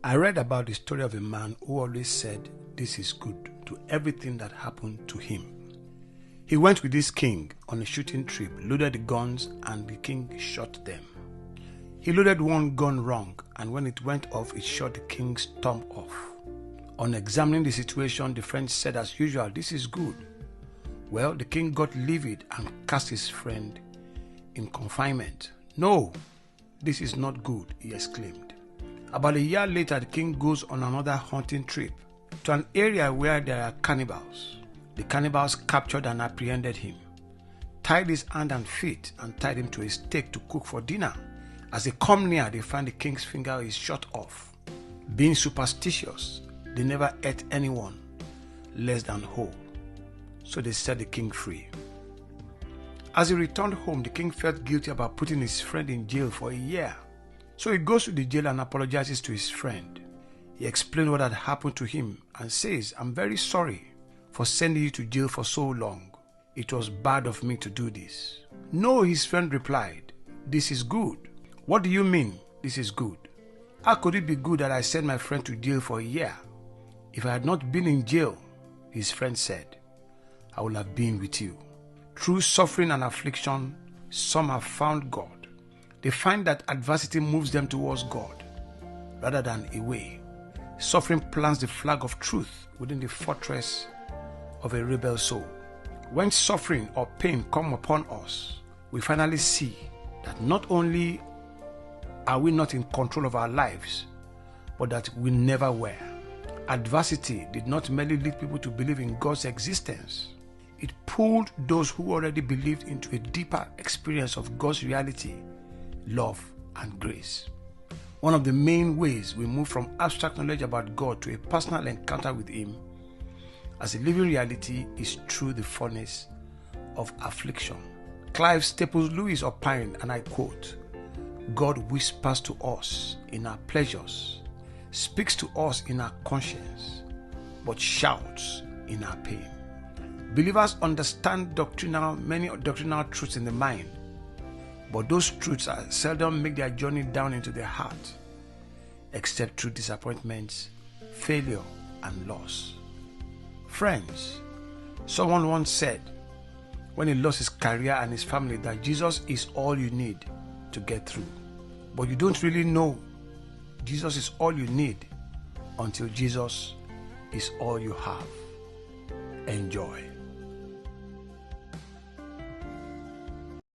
I read about the story of a man who always said this is good to everything that happened to him. He went with this king on a shooting trip, loaded the guns, and the king shot them. He loaded one gun wrong, and when it went off, it shot the king's thumb off. On examining the situation, the friend said, as usual, this is good. Well, the king got livid and cast his friend in confinement. No, this is not good, he exclaimed. About a year later, the king goes on another hunting trip to an area where there are cannibals. The cannibals captured and apprehended him, tied his hand and feet, and tied him to a stake to cook for dinner. As they come near, they find the king's finger is shot off. Being superstitious, they never ate anyone less than whole. So they set the king free. As he returned home, the king felt guilty about putting his friend in jail for a year. So he goes to the jail and apologizes to his friend. He explained what had happened to him and says, I'm very sorry for sending you to jail for so long. It was bad of me to do this. No, his friend replied, this is good. What do you mean, this is good? How could it be good that I sent my friend to jail for a year? If I had not been in jail, his friend said, I would have been with you. Through suffering and affliction, some have found God. They find that adversity moves them towards God rather than away. Suffering plants the flag of truth within the fortress of a rebel soul. When suffering or pain come upon us, we finally see that not only are we not in control of our lives, but that we never were. Adversity did not merely lead people to believe in God's existence. It pulled those who already believed into a deeper experience of God's reality, love, and grace. One of the main ways we move from abstract knowledge about God to a personal encounter with Him as a living reality is through the furnace of affliction. Clive Staples Lewis opined, and I quote, God whispers to us in our pleasures, speaks to us in our conscience, but shouts in our pain. Believers understand many doctrinal truths in the mind, but those truths seldom make their journey down into their heart, except through disappointments, failure, and loss. Friends, someone once said, when he lost his career and his family, that Jesus is all you need to get through. But you don't really know Jesus is all you need until Jesus is all you have. Enjoy.